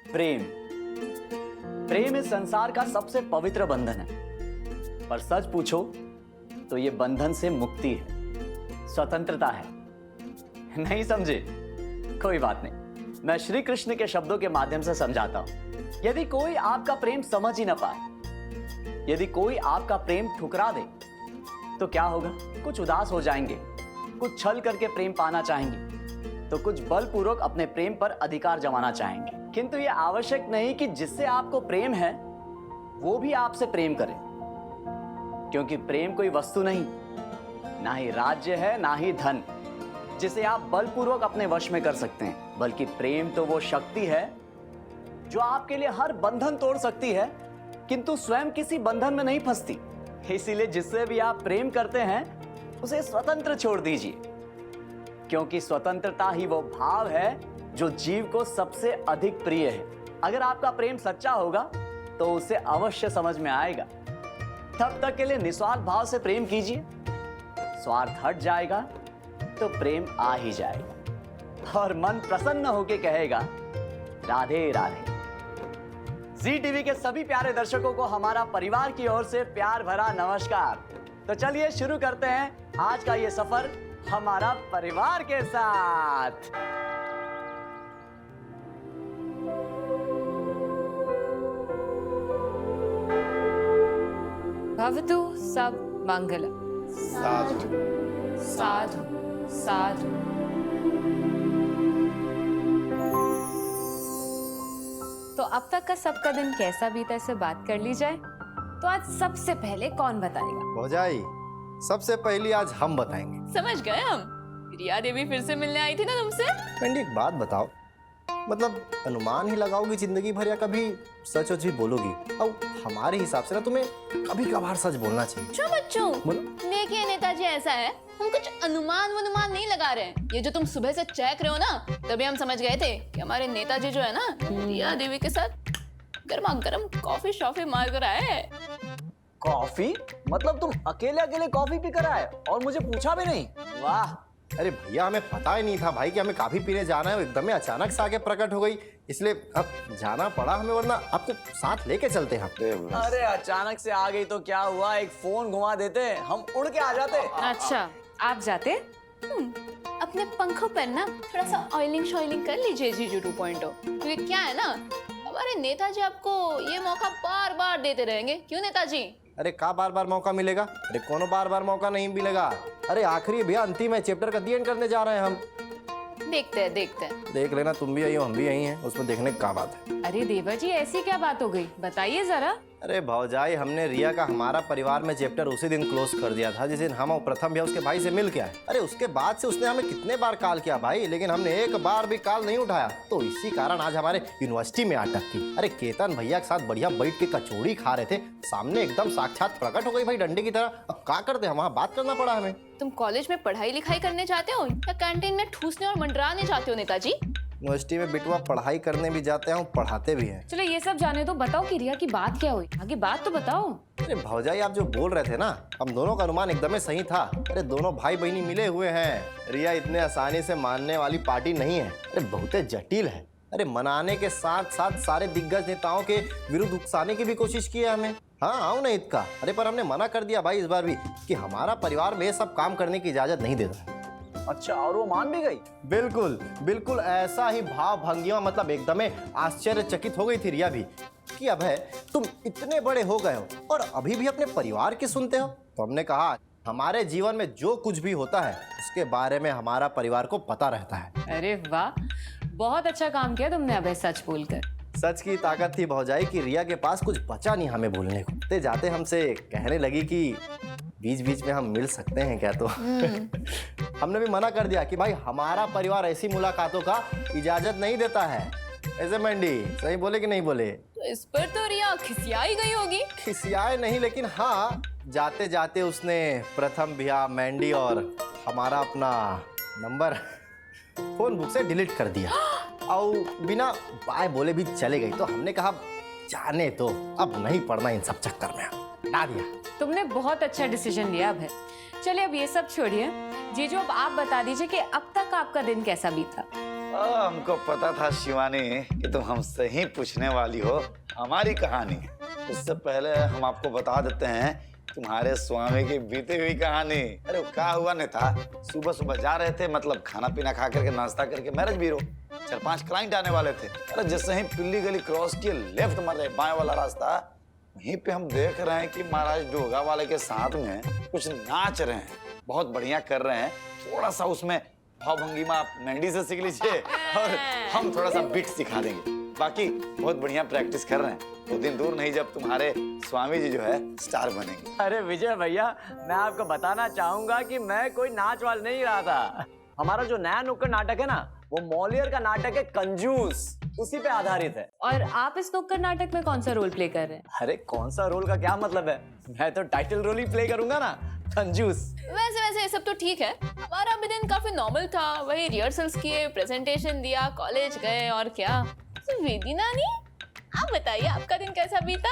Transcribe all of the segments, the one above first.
प्रेम। प्रेम इस संसार का सबसे पवित्र बंधन है, पर सच पूछो तो यह बंधन से मुक्ति है, स्वतंत्रता है। नहीं समझे? कोई बात नहीं, मैं श्री कृष्ण के शब्दों के माध्यम से समझाता हूं। यदि कोई आपका प्रेम समझ ही ना पाए, यदि कोई आपका प्रेम ठुकरा दे, तो क्या होगा? कुछ उदास हो जाएंगे, कुछ छल करके प्रेम पाना चाहेंगे, तो कुछ बलपूर्वक अपने प्रेम पर अधिकार जमाना चाहेंगे। किंतु यह आवश्यक नहीं कि जिससे आपको प्रेम है वो भी आपसे प्रेम करे, क्योंकि प्रेम कोई वस्तु नहीं, ना ही राज्य है, ना ही धन जिसे आप बलपूर्वक अपने वश में कर सकते हैं। बल्कि प्रेम तो वो शक्ति है जो आपके लिए हर बंधन तोड़ सकती है, किंतु स्वयं किसी बंधन में नहीं फंसती। इसीलिए जिससे भी आप प्रेम करते हैं उसे स्वतंत्र छोड़ दीजिए, क्योंकि स्वतंत्रता ही वो भाव है जो जीव को सबसे अधिक प्रिय है। अगर आपका प्रेम सच्चा होगा तो उसे अवश्य समझ में आएगा। तब तक के लिए निस्वार्थ भाव से प्रेम कीजिए, स्वार्थ हट जाएगा तो प्रेम आ ही जाएगा और मन प्रसन्न होकर कहेगा राधे राधे। जी टीवी के सभी प्यारे दर्शकों को हमारा परिवार की ओर से प्यार भरा नमस्कार। तो चलिए शुरू करते हैं आज का ये सफर हमारा परिवार के साथ। भवतु सब मंगलम। साधु साधु साधु। तो अब तक का सबका दिन कैसा बीता, इससे बात कर ली जाए। तो आज सबसे पहले कौन बताएगा? भौजाई, सबसे पहली आज हम बताएंगे। समझ गए हम। रिया देवी फिर से मिलने आई थी ना तुमसे। मैंने एक बात बताओ, मतलब अनुमान ही लगाओगी जिंदगी भर या कभी सच वच भी बोलोगी? अब हमारे हिसाब से ना तुम्हें कभी कभार सच बोलना चाहिए। जो बच्चों, बोलो। देखिए नेताजी, ऐसा है, हम कुछ अनुमान नहीं लगा रहे हैं। ये जो तुम सुबह से चेक रहे हो ना, तभी हम समझ गए थे कि हमारे नेताजी जो है ना, रिया देवी के साथ गर्मा गर्म कॉफी शॉफी मार कर आए हैं। कॉफी? मतलब तुम अकेले अकेले कॉफी पी कर आए और मुझे पूछा भी नहीं? वाह! अरे भैया, हमें पता ही नहीं था भाई कि हमें कॉफी पीने जाना है, एकदम अचानक से आके प्रकट हो गई, इसलिए अब जाना पड़ा हमें, वरना आपको साथ लेके चलते हैं। अरे अचानक से आ गई तो क्या हुआ, एक फोन घुमा देते, हम उड़ के आ जाते। अच्छा, आप जाते? अपने पंखों पर ना थोड़ा सा ऑयलिंग शॉइलिंग कर लीजिए जीजू 2.0। क्योंकि क्या है ना, हमारे नेताजी आपको ये मौका बार बार देते रहेंगे। क्यों नेताजी? अरे का बार बार मौका मिलेगा? अरे कोनो बार बार मौका नहीं मिलेगा। अरे आखिरी भैया, अंतिम है, चैप्टर का दी एंड करने जा रहे हैं हम। देखते हैं। देख लेना, तुम भी आई हो, हम भी यही हैं, उसमें देखने की क्या बात है। अरे देवा जी, ऐसी क्या बात हो गई, बताइए जरा। अरे भौजाई, हमने रिया का हमारा परिवार में चैप्टर उसी दिन क्लोज कर दिया था जिस दिन हम और प्रथम भैया उसके भाई से मिल के आए। अरे उसके बाद से उसने हमें कितने बार कॉल किया भाई, लेकिन हमने एक बार भी कॉल नहीं उठाया। तो इसी कारण आज हमारे यूनिवर्सिटी में अटक की। अरे केतन भैया के साथ बढ़िया बैठ के कचौड़ी खा रहे थे, सामने एकदम साक्षात प्रकट हो गई भाई डंडे की तरह। अब क्या करते, हम वहाँ बात करना पड़ा हमें। तुम कॉलेज में पढ़ाई लिखाई करने जाते हो या कैंटीन में ठूसने और मंडराने जाते हो नेताजी? यूनिवर्सिटी में बिटुआ पढ़ाई करने भी जाते हैं, पढ़ाते भी हैं। चलो ये सब जाने दो, बताओ कि रिया की बात क्या हुई, आगे बात तो बताओ। अरे भौजाई, आप जो बोल रहे थे ना, हम दोनों का अनुमान एकदम सही था। अरे दोनों भाई बहनी मिले हुए हैं। रिया इतने आसानी से मानने वाली पार्टी नहीं है, अरे बहुत जटिल है। अरे मनाने के साथ साथ सारे दिग्गज नेताओं के विरुद्ध उकसाने की भी कोशिश की है हमें। हाँ आओ ना ईद का। अरे पर हमने मना कर दिया भाई इस बार भी कि हमारा परिवार में ये सब काम करने की इजाजत नहीं देता है। अच्छा, और वो मान भी गई? बिल्कुल बिल्कुल ऐसा ही भाव भंगिमा, मतलब एकदम आश्चर्यचकित हो गई थी रिया भी कि अब है तुम इतने बड़े हो गए हो और अभी भी अपने परिवार की सुनते हो। तो हमने कहा हमारे जीवन में जो कुछ भी होता है उसके बारे में हमारा परिवार को पता रहता है। अरे वाह, बहुत अच्छा काम किया तुमने अभय, सच बोलकर। सच की ताकत थी भौजाई कि रिया के पास कुछ बचा नहीं हमें बोलने को। ते जाते हमसे कहने लगी कि बीच बीच में हम मिल सकते हैं क्या? तो हमने भी मना कर दिया कि भाई हमारा परिवार ऐसी मुलाकातों का इजाजत नहीं देता है। ऐसे मंडी सही बोले कि नहीं बोले? तो इस पर तो रिया खिसियाई गई होगी। खिसियाए नहीं, लेकिन हाँ जाते जाते उसने प्रथम भैया, मैंडी और हमारा अपना नंबर फोन बुक से डिलीट कर दिया और बिना बाय बोले भी चले गई। तो हमने कहा जाने तो, अब नहीं पड़ना इन सब चक्कर में, हटा दिया। तुमने बहुत अच्छा डिसीजन लिया अभय। चलिए अब ये सब छोड़िए, जीजू अब आप बता दीजिए कि अब तक आपका दिन कैसा बीता। हमको पता था शिवानी कि तुम हमसे ही पूछने वाली हो हमारी कहानी। उससे पहले हम आपको बता देते हैं तुम्हारे स्वामी की बीती हुई कहानी। अरे क्या हुआ नेता, सुबह सुबह जा रहे थे, मतलब खाना पीना खा करके नाश्ता करके मैरिज ब्यूरो, 4-5 क्लाइंट आने वाले थे। अरे जैसे ही पिल्ली गली क्रॉस किए, लेफ्ट मार रहे बाएं वाला रास्ता, वहीं पे हम देख रहे हैं कि महाराज डोगा वाले के साथ में कुछ नाच रहे हैं, बहुत बढ़िया कर रहे हैं। थोड़ा सा उसमें भाव भंगिमा मेहंदी से सीख लीजिए और हम थोड़ा सा बीट सिखा देंगे। बाकी बहुत बढ़िया प्रैक्टिस कर रहे हैं, वो दिन दूर नहीं जब तुम्हारे स्वामी जी जो है स्टार बनेंगे। अरे विजय भैया, मैं आपको बताना चाहूंगा कि मैं कोई नाच वाल नहीं रहा था। हमारा जो नया नुक्कड़ नाटक है ना, वो मॉलियर का नाटक है कंजूस, उसी पे आधारित है। और आप इस नुक्कड़ नाटक में कौन सा रोल प्ले कर रहे हैं? अरे कौन सा रोल का क्या मतलब है, मैं तो टाइटल रोल ही प्ले करूंगा ना, कंजूस। वैसे ये सब तो ठीक है, हमारा भी दिन काफी नॉर्मल था। वही रिहर्सल्स किए, प्रेजेंटेशन दिया, कॉलेज गए और क्या। तो वेदी नानी, आप बताइए आपका दिन कैसा बीता?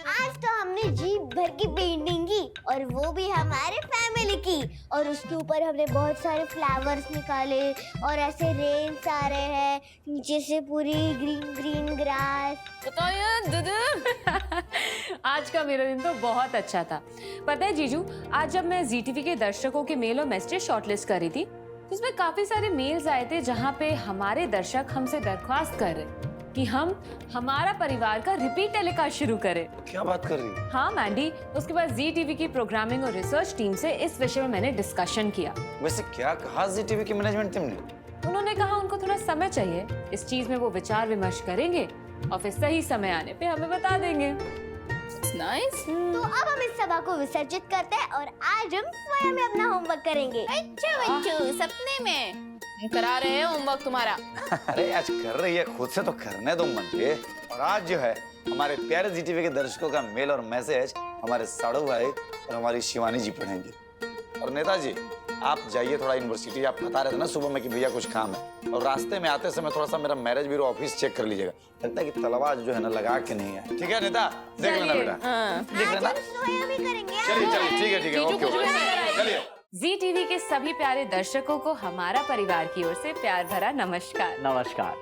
आज तो हमने जीप भर की पेंटिंग की, और वो भी हमारे फैमिली की, और उसके ऊपर हमने बहुत सारे फ्लावर्स निकाले, और ऐसे रेन्स आ रहे हैं नीचे से, पूरी ग्रीन ग्रीन ग्रास। बताइए दीदी। आज का मेरा दिन तो बहुत अच्छा था। पता है जीजू, आज जब मैं ZTV के दर्शकों के मेल और मैसेज शॉर्टलिस्ट कर रही थी, तो उसमें काफी सारे मेल्स आए थे जहाँ पे हमारे दर्शक हमसे दरख्वास्त कर रहे कि हम हमारा परिवार का रिपीट टेलीकास्ट शुरू करें। क्या बात कर रही है? हाँ मैंडी, उसके बाद ZTV की प्रोग्रामिंग और रिसर्च टीम से इस विषय में मैंने डिस्कशन किया। वैसे क्या कहा ZTV की मैनेजमेंट टीम ने? उन्होंने कहा उनको थोड़ा समय चाहिए, इस चीज में वो विचार विमर्श करेंगे और फिर सही समय आने पे हमें बता देंगे। नाइस। तो अब हम इस सभा को विसर्जित करते हैं, और आज हम स्वयं में अपना होमवर्क करेंगे। अच्छा बच्चों, सपने में हम करा रहे हैं होमवर्क तुम्हारा। अरे आज कर रही है, खुद से तो करने दो मन के। और आज जो है हमारे प्यारे ZTV के दर्शकों का मेल और मैसेज हमारे साड़ू भाई और हमारी शिवानी जी पढ़ेंगे। और नेताजी आप जाइए थोड़ा यूनिवर्सिटी, आप बता रहे थे ना सुबह में कि भैया कुछ काम है, और रास्ते में आते समय थोड़ा सा मेरा मैरिज ब्यूरो ऑफिस चेक कर लीजिएगा। लगता है कि तलवा जो है ना लगा के नहीं है। ठीक है नेता, देख लेना बेटा, देख आज लेना। हम स्वयं ही करेंगे। चलिए चलिए, ठीक है जीजू ओके कुछ भी नहीं ओके, कराएगी। चलिए। ZTV के सभी प्यारे दर्शकों को हमारा परिवार की ओर से प्यार भरा नमस्कार। नमस्कार।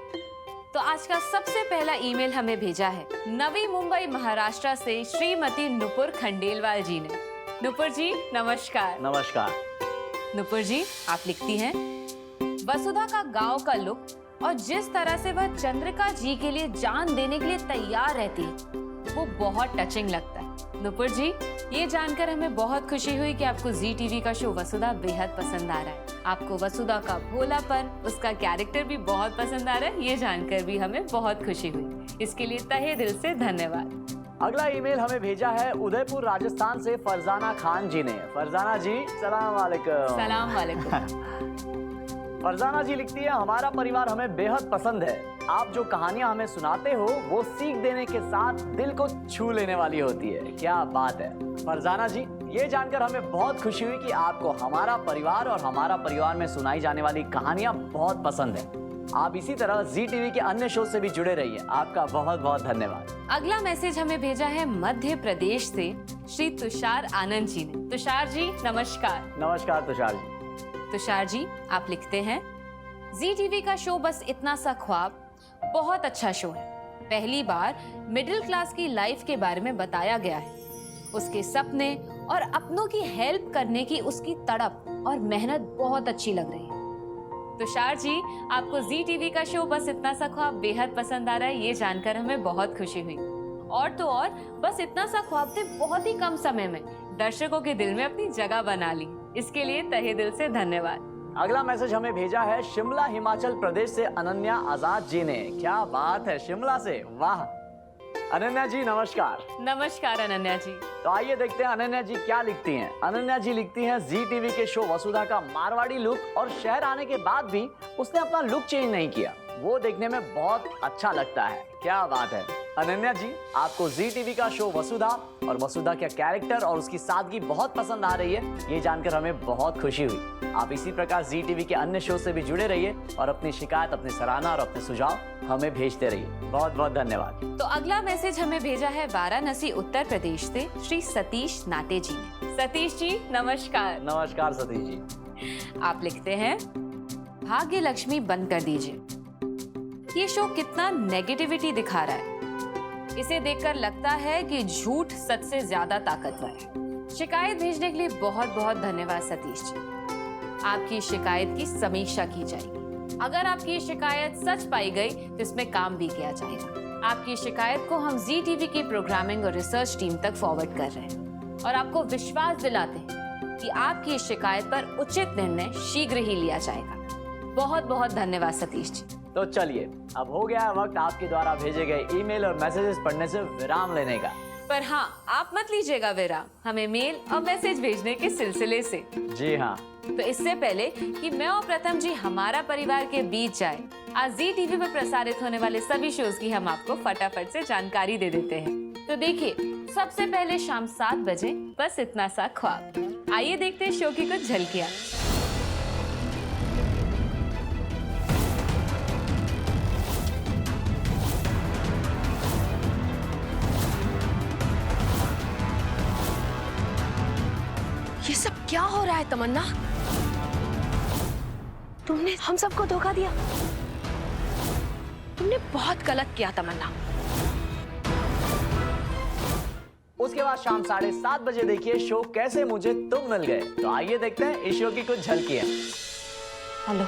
तो आज का सबसे पहला ईमेल हमें भेजा है नवी मुंबई महाराष्ट्र से श्रीमती नुपुर खंडेलवाल जी ने। नुपुर जी नमस्कार। नमस्कार। नुपुर जी आप लिखती हैं, वसुधा का गांव का लुक और जिस तरह से वह चंद्रिका जी के लिए जान देने के लिए तैयार रहती है, वो बहुत टचिंग लगता है। नुपुर जी, ये जानकर हमें बहुत खुशी हुई कि आपको ZTV का शो वसुधा बेहद पसंद आ रहा है। आपको वसुधा का भोलापन, उसका कैरेक्टर भी बहुत पसंद आ रहा है, ये जानकर भी हमें बहुत खुशी हुई। इसके लिए तहे दिल से धन्यवाद। अगला ईमेल हमें भेजा है उदयपुर राजस्थान से फरजाना खान जी ने। फरजाना जी सलाम वालेकुम। सलाम वालेकुम। फरजाना जी लिखती है, हमारा परिवार हमें बेहद पसंद है। आप जो कहानियां हमें सुनाते हो वो सीख देने के साथ दिल को छू लेने वाली होती है। क्या बात है फरजाना जी, ये जानकर हमें बहुत खुशी हुई कि आपको हमारा परिवार और हमारा परिवार में सुनाई जाने वाली कहानियां बहुत पसंद है। आप इसी तरह ZTV के अन्य शो से भी जुड़े रहिए। आपका बहुत बहुत धन्यवाद। अगला मैसेज हमें भेजा है मध्य प्रदेश से श्री तुषार आनंद जी ने। तुषार जी नमस्कार। नमस्कार तुषार जी। तुषार जी आप लिखते हैं, ZTV का शो बस इतना सा ख्वाब बहुत अच्छा शो है। पहली बार मिडिल क्लास की लाइफ के बारे में बताया गया है। उसके सपने और अपनों की हेल्प करने की उसकी तड़प और मेहनत बहुत अच्छी लग रही है। तुषार जी, आपको ZTV का शो बस इतना सा ख्वाब बेहद पसंद आ रहा है, ये जानकर हमें बहुत खुशी हुई। और तो और बस इतना सा ख्वाब थे बहुत ही कम समय में दर्शकों के दिल में अपनी जगह बना ली। इसके लिए तहे दिल से धन्यवाद। अगला मैसेज हमें भेजा है शिमला हिमाचल प्रदेश से अनन्या आजाद जी ने। क्या बात है, शिमला से, वाह। अनन्या जी नमस्कार। नमस्कार अनन्या जी। तो आइए देखते हैं अनन्या जी क्या लिखती हैं। अनन्या जी लिखती हैं, ZTV के शो वसुधा का मारवाड़ी लुक और शहर आने के बाद भी उसने अपना लुक चेंज नहीं किया, वो देखने में बहुत अच्छा लगता है। क्या बात है अनन्या जी, आपको ZTV का शो वसुधा और वसुधा का कैरेक्टर और उसकी सादगी बहुत पसंद आ रही है, ये जानकर हमें बहुत खुशी हुई। आप इसी प्रकार ZTV के अन्य शो से भी जुड़े रहिए और अपनी शिकायत, अपनी सराहना और अपने सुझाव हमें भेजते रहिए। बहुत बहुत धन्यवाद। तो अगला मैसेज हमें भेजा है वाराणसी उत्तर प्रदेश से श्री सतीश नाटे जी ने। सतीश जी नमस्कार। नमस्कार सतीश जी। आप लिखते हैं, भाग्य लक्ष्मी बंद कर दीजिए। ये शो कितना नेगेटिविटी दिखा रहा है। इसे देखकर लगता है कि झूठ सच से ज्यादा ताकतवर है। शिकायत भेजने के लिए बहुत बहुत धन्यवाद सतीश जी। आपकी शिकायत की समीक्षा की जाएगी। अगर आपकी ये शिकायत सच पाई गई तो इसमें काम भी किया जाएगा। आपकी शिकायत को हम जी टीवी की प्रोग्रामिंग और रिसर्च टीम तक फॉरवर्ड कर रहे हैं और आपको विश्वास दिलाते हैं कि आपकी इस शिकायत पर उचित निर्णय शीघ्र ही लिया जाएगा। बहुत बहुत धन्यवाद सतीश जी। तो चलिए, अब हो गया है वक्त आपके द्वारा भेजे गए ईमेल और मैसेजेस पढ़ने से विराम लेने का। पर हाँ, आप मत लीजिएगा विराम, हमें मेल और मैसेज भेजने के सिलसिले से। जी हाँ। तो इससे पहले कि मैं और प्रथम जी हमारा परिवार के बीच जाए, आज जी टीवी पर प्रसारित होने वाले सभी शोज की हम आपको फटाफट से जानकारी दे देते हैं। तो देखिए, सबसे पहले शाम 7 बजे बस इतना सा ख्वाब। आइए देखते हैं शो की कुछ झलकियां। ये सब क्या हो रहा है तमन्ना? तुमने हम सबको धोखा दिया। तुमने बहुत गलत किया तमन्ना। उसके बाद शाम 7:30 बजे देखिए शो कैसे मुझे तुम मिल गए। तो आइए देखते हैं इस शो की कुछ झलकियां। हेलो।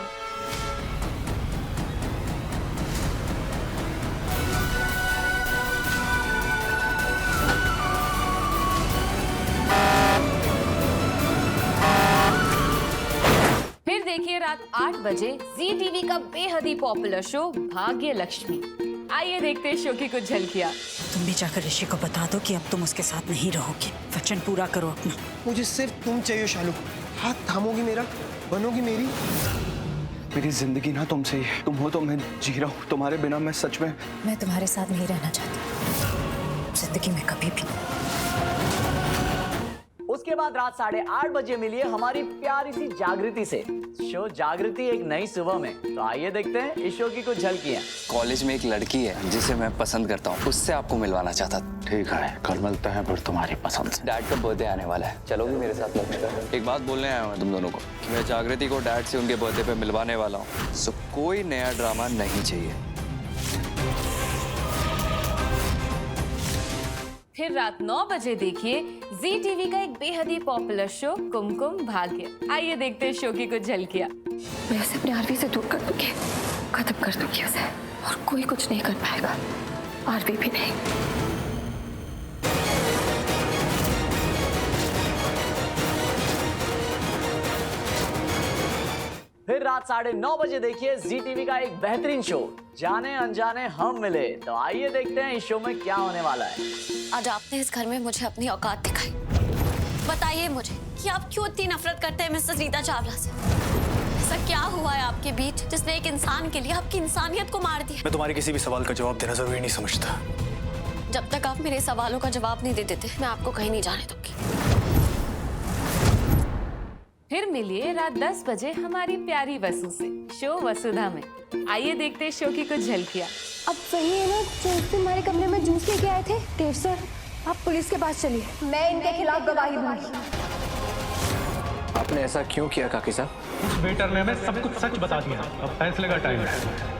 फिर देखिए रात 8 बजे जी टीवी का बेहद ही पॉपुलर शो भाग्य लक्ष्मी। आइए देखते हैं शो की कुछ झलकियां। तुम भी जाकर ऋषि को बता दो कि अब तुम उसके साथ नहीं रहोगे। वचन पूरा करो अपना। मुझे सिर्फ तुम चाहिए शालू। हाथ थामोगी मेरा, बनोगी मेरी। मेरी जिंदगी ना तुमसे ही है। तुम हो तो मैं जी रहा हूँ, तुम्हारे बिना मैं सच में। मैं तुम्हारे साथ नहीं रहना चाहती जिंदगी में कभी भी। उसके बाद रात 8:30 बजे मिलिए हमारी प्यारी सी जागृति से। शो जागृति एक नई सुबह में। तो आइए देखते हैं इस शो की कुछ झलकियां। कॉलेज में एक लड़की है जिसे मैं पसंद करता हूँ, उससे आपको मिलवाना चाहता था। ठीक है, कल मिलते हैं फिर तुम्हारी पसंद से। डैड का बर्थडे आने वाला है, चलोगी मेरे साथ लंच? एक बात बोलने आया हूँ तुम दोनों को कि मैं जागृति को डैड से उनके बर्थडे पे मिलवाने वाला हूँ। सो कोई नया ड्रामा नहीं चाहिए। फिर रात 9 बजे देखिए जी टीवी का एक बेहद ही पॉपुलर शो कुमकुम भाग्य। आइए देखते हैं शो की कुछ झलकियां। मैं उसे अपने आरवी से दूर कर दूंगी, खत्म कर दूंगी उसे, और कोई कुछ नहीं कर पाएगा, आरवी भी नहीं। फिर रात 9:30 बजे देखिए जी टीवी का एक बेहतरीन शो जाने अनजाने हम मिले। तो आइए देखते हैं इस शो में क्या होने वाला है। आज आपने इस घर में मुझे अपनी औकात दिखाई। बताइए मुझे कि आप क्यों इतनी नफरत करते हैं मिसेस रीता चावला से? ऐसा क्या हुआ है आपके बीच जिसने एक इंसान के लिए आपकी इंसानियत को मार दिया? मैं तुम्हारे किसी भी सवाल का जवाब देना जरूरी नहीं समझता। जब तक आप मेरे सवालों का जवाब नहीं दे देते, मैं आपको कहीं नहीं जाने दूंगी। फिर मिलिए रात 10 बजे हमारी प्यारी वसु से शो वसुधा में। आइए देखते हैं शो की कुछ झलकियां। अब वही है ना जो उस दिन हमारे कमरे में जूस लेके आए थे? देव सर, आप पुलिस के पास चलिए, मैं इनके खिलाफ गवाही दूंगी। आपने ऐसा क्यों किया काकी साहब? उस वेटर ने हमें सब कुछ सच बता दिया। अब फैसले का टाइम है।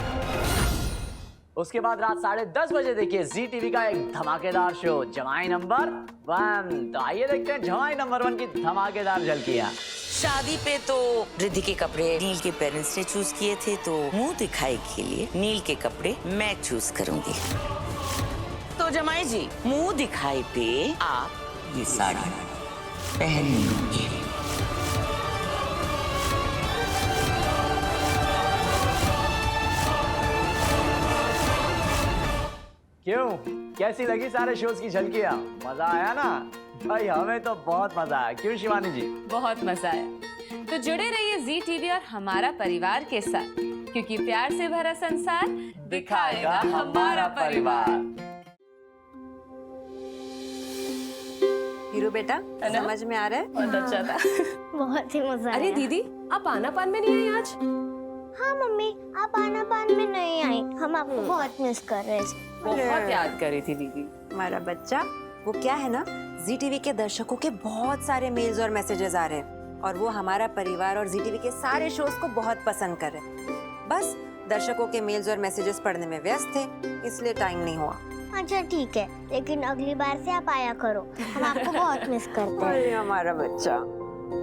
उसके बाद रात 10:30 बजे देखिए जी टीवी का एक धमाकेदार शो जमाई नंबर 1। तो आइए देखते हैं जमाई नंबर 1 की धमाकेदार झलकियां। शादी पे तो रिद्धि के कपड़े नील के पेरेंट्स ने चूज किए थे, तो मुंह दिखाई के लिए नील के कपड़े मैं चूज करूंगी। तो जमाई जी, मुंह दिखाई पे आप ये साड़ी पहन लीजिए। क्यों, कैसी लगी सारे शोज की झलकियां? मजा आया ना भाई? हमें तो बहुत मजा आया। क्यों शिवानी जी? बहुत मजा आया। तो जुड़े रहिए जी टीवी और हमारा परिवार के साथ, क्योंकि प्यार से भरा संसार दिखाएगा हमारा परिवार। हीरो बेटा, समझ में आ रहा है? बहुत अच्छा था। बहुत ही मजा अरे आया। दीदी, आप आनापान में नहीं आई आज? हाँ मम्मी, आप आनापान में नहीं आई। हम आपको बहुत मिस कर रहे थे। बहुत याद करी थी दीदी। हमारा बच्चा, वो क्या है ना, जी टीवी के दर्शकों के बहुत सारे मेल्स और मैसेजेस आ रहे हैं और वो हमारा परिवार और ZTV के सारे शोज को बहुत पसंद कर रहे। बस दर्शकों के मेल्स और मैसेजेस पढ़ने में व्यस्त थे, इसलिए टाइम नहीं हुआ। अच्छा ठीक है, लेकिन अगली बार से आप आया करो, हम आपको बहुत मिस करते हैं। अरे हमारा बच्चा।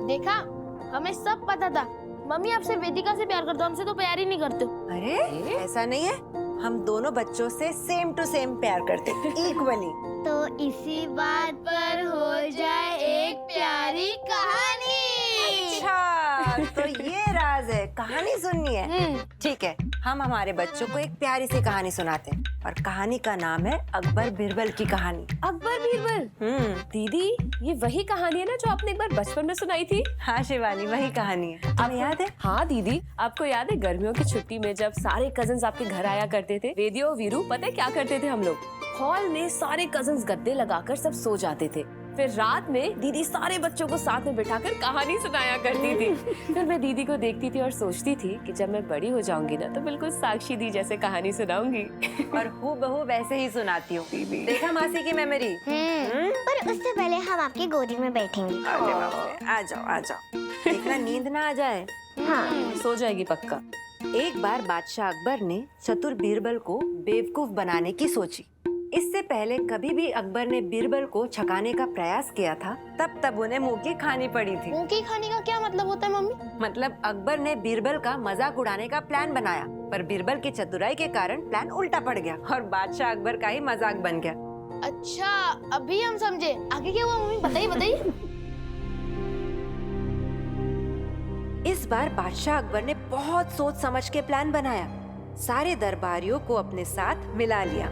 देखा, हमें सब पता था। मम्मी आपसे वेदिका से प्यार करते हो, हमसे तो प्यार ही नहीं करते। अरे ऐसा नहीं है, हम दोनों बच्चों से सेम टू सेम प्यार करते, इक्वली। तो इसी बात पर हो जाए एक प्यारी कहानी। अच्छा, तो ये राज है, कहानी सुननी है। ठीक है, हम हमारे बच्चों को एक प्यारी सी कहानी सुनाते हैं और कहानी का नाम है अकबर बीरबल की कहानी। अकबर बीरबल? दीदी, ये वही कहानी है ना जो आपने एक बार बचपन में सुनाई थी? हाँ शिवानी, वही कहानी है। तुम्हें याद है? हाँ दीदी, आपको याद है गर्मियों की छुट्टी में जब सारे कजिन्स आपके घर आया करते थे? वेदी और वीरू, पता है क्या करते थे हम लोग? हॉल में सारे कजिन्स गद्दे लगाकर सब सो जाते थे। फिर रात में दीदी सारे बच्चों को साथ में बिठाकर कहानी सुनाया करती थी। फिर मैं दीदी को देखती थी और सोचती थी कि जब मैं बड़ी हो जाऊंगी ना तो बिल्कुल साक्षी दी जैसे कहानी सुनाऊंगी। और हूबहू वैसे ही सुनाती हूँ। देखा मासी की मेमोरी? पर उससे पहले हम आपकी गोदी में बैठेंगे। अरे बाप रे, आ जाओ आ जाओ। देखना नींद ना आ जाए। हाँ, सो जाएगी पक्का। एक बार बादशाह अकबर ने चतुर बीरबल को बेवकूफ बनाने की सोची। इससे पहले कभी भी अकबर ने बीरबल को छकाने का प्रयास किया था, तब उन्हें मुंह की खानी पड़ी थी। मुंह की खाने का क्या मतलब होता है मम्मी? मतलब अकबर ने बीरबल का मजाक उड़ाने का प्लान बनाया, पर बीरबल की चतुराई के कारण प्लान उल्टा पड़ गया और बादशाह अकबर का ही मजाक बन गया। अच्छा, अभी हम समझे। आगे क्या हुआ मम्मी? बताइए। इस बार बादशाह अकबर ने बहुत सोच समझ के प्लान बनाया। सारे दरबारियों को अपने साथ मिला लिया।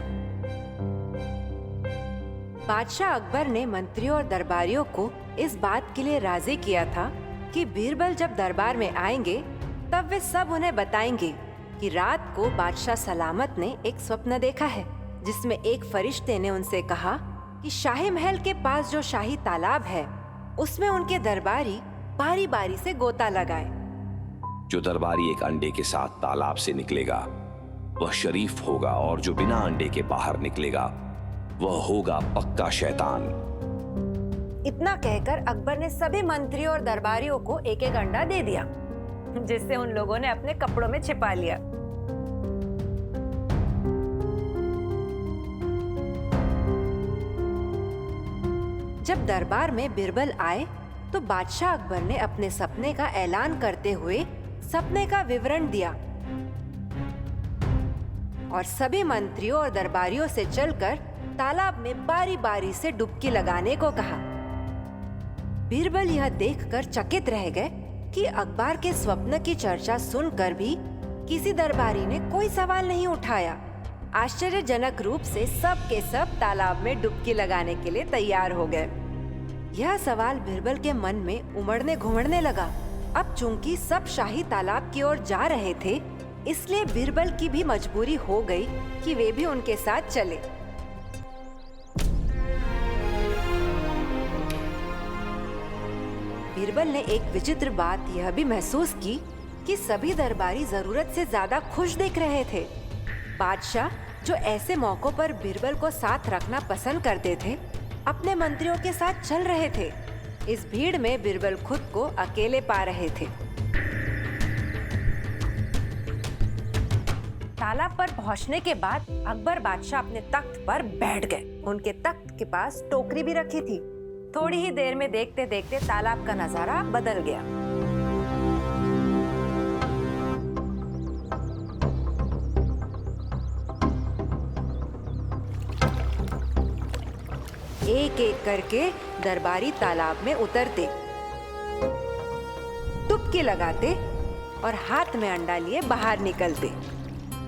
बादशाह अकबर ने मंत्रियों और दरबारियों को इस बात के लिए राजी किया था कि बीरबल जब दरबार में आएंगे तब वे सब उन्हें बताएंगे कि रात को बादशाह सलामत ने एक स्वप्न देखा है, जिसमें एक फरिश्ते ने उनसे कहा कि शाही महल के पास जो शाही तालाब है उसमें उनके दरबारी बारी बारी से गोता लगाए। जो दरबारी एक अंडे के साथ तालाब से निकलेगा वह शरीफ होगा, और जो बिना अंडे के बाहर निकलेगा वह होगा पक्का शैतान। इतना कहकर अकबर ने सभी मंत्रियों और दरबारियों को एक एक अंडा दे दिया, जिससे उन लोगों ने अपने कपड़ों में छिपा लिया। जब दरबार में बीरबल आए तो बादशाह अकबर ने अपने सपने का ऐलान करते हुए सपने का विवरण दिया और सभी मंत्रियों और दरबारियों से चलकर तालाब में बारी बारी से डुबकी लगाने को कहा। बीरबल यह देखकर चकित रह गए कि अकबर के स्वप्न की चर्चा सुनकर भी किसी दरबारी ने कोई सवाल नहीं उठाया। आश्चर्यजनक रूप से सब के सब तालाब में डुबकी लगाने के लिए तैयार हो गए। यह सवाल बीरबल के मन में उमड़ने घुमड़ने लगा। अब चूंकि सब शाही तालाब की ओर जा रहे थे, इसलिए बीरबल की भी मजबूरी हो गई कि वे भी उनके साथ चले। बीरबल ने एक विचित्र बात यह भी महसूस की कि सभी दरबारी जरूरत से ज्यादा खुश दिख रहे थे। बादशाह, जो ऐसे मौकों पर बीरबल को साथ रखना पसंद करते थे, अपने मंत्रियों के साथ चल रहे थे। इस भीड़ में बीरबल खुद को अकेले पा रहे थे। तालाब पर पहुंचने के बाद अकबर बादशाह अपने तख्त पर बैठ गए। उनके तख्त के पास टोकरी भी रखी थी। थोड़ी ही देर में देखते देखते तालाब का नजारा बदल गया। एक एक करके दरबारी तालाब में उतरते, डुबकी लगाते और हाथ में अंडा लिए बाहर निकलते।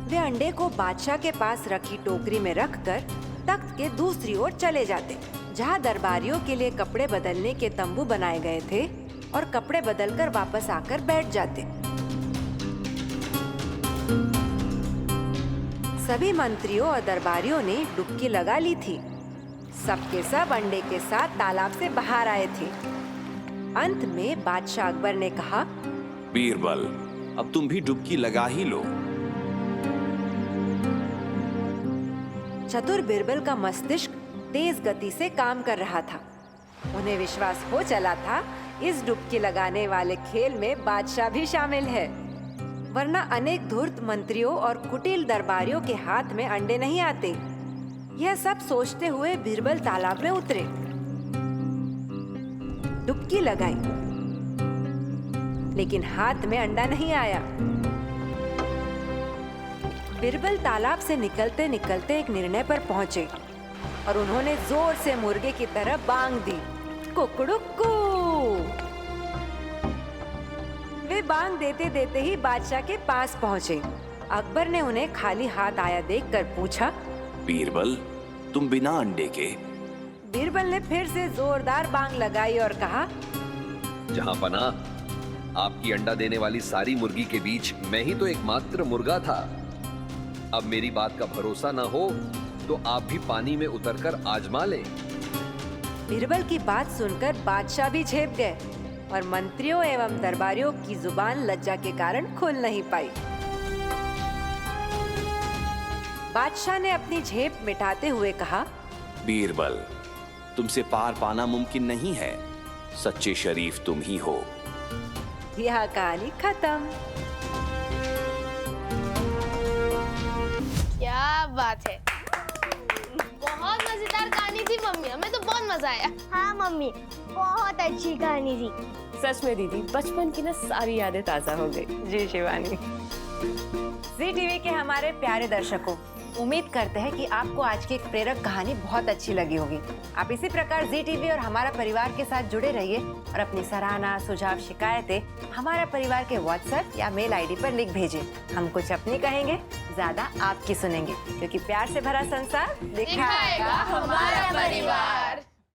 वे अंडे को बादशाह के पास रखी टोकरी में रखकर तख्त के दूसरी ओर चले जाते, जहां दरबारियों के लिए कपड़े बदलने के तंबू बनाए गए थे, और कपड़े बदलकर वापस आकर बैठ जाते। सभी मंत्रियों और दरबारियों ने डुबकी लगा ली थी। सबके सब अंडे के साथ तालाब से बाहर आए थे। अंत में बादशाह अकबर ने कहा, बीरबल, अब तुम भी डुबकी लगा ही लो। चतुर बीरबल का मस्तिष्क तेज गति से काम कर रहा था। उन्हें विश्वास हो चला था इस डुबकी लगाने वाले खेल में बादशाह भी शामिल है, वरना अनेक धूर्त मंत्रियों और कुटिल दरबारियों के हाथ में अंडे नहीं आते। यह सब सोचते हुए बीरबल तालाब में उतरे, डुबकी लगाई, लेकिन हाथ में अंडा नहीं आया। बीरबल तालाब से निकलते निकलते एक निर्णय पर पहुंचे और उन्होंने जोर से मुर्गे की तरह बांग दी, कुकड़ुक्कू। वे बांग देते देते ही बादशाह के पास पहुंचे। अकबर ने उन्हें खाली हाथ आया देखकर पूछा, बीरबल, तुम बिना अंडे के? बीरबल ने फिर से जोरदार बांग लगाई और कहा, जहां पना, आपकी अंडा देने वाली सारी मुर्गी के बीच मैं ही तो एकमात्र मुर्गा था। अब मेरी बात का भरोसा न हो तो आप भी पानी में उतरकर आजमा लें। बीरबल की बात सुनकर बादशाह भी झेप गए और मंत्रियों एवं दरबारियों की जुबान लज्जा के कारण खुल नहीं पाई। बादशाह ने अपनी झेप मिटाते हुए कहा, बीरबल, तुमसे पार पाना मुमकिन नहीं है। सच्चे शरीफ तुम ही हो। यह कहानी खत्म। क्या बात है, बहुत मजेदार कहानी थी मम्मी, हमें तो बहुत मजा आया। हाँ मम्मी, बहुत अच्छी कहानी थी। सच में दीदी, बचपन की ना सारी यादें ताजा हो गई। जी शिवानी। जी टीवी के हमारे प्यारे दर्शकों, उम्मीद करते हैं कि आपको आज की एक प्रेरक कहानी बहुत अच्छी लगी होगी। आप इसी प्रकार जी टीवी और हमारा परिवार के साथ जुड़े रहिए और अपनी सराहना, सुझाव, शिकायतें हमारा परिवार के व्हाट्सएप या मेल आईडी पर लिख भेजें। हम कुछ अपनी कहेंगे, ज्यादा आपकी सुनेंगे, क्योंकि प्यार से भरा संसार दिखाएगा हमारा परिवार।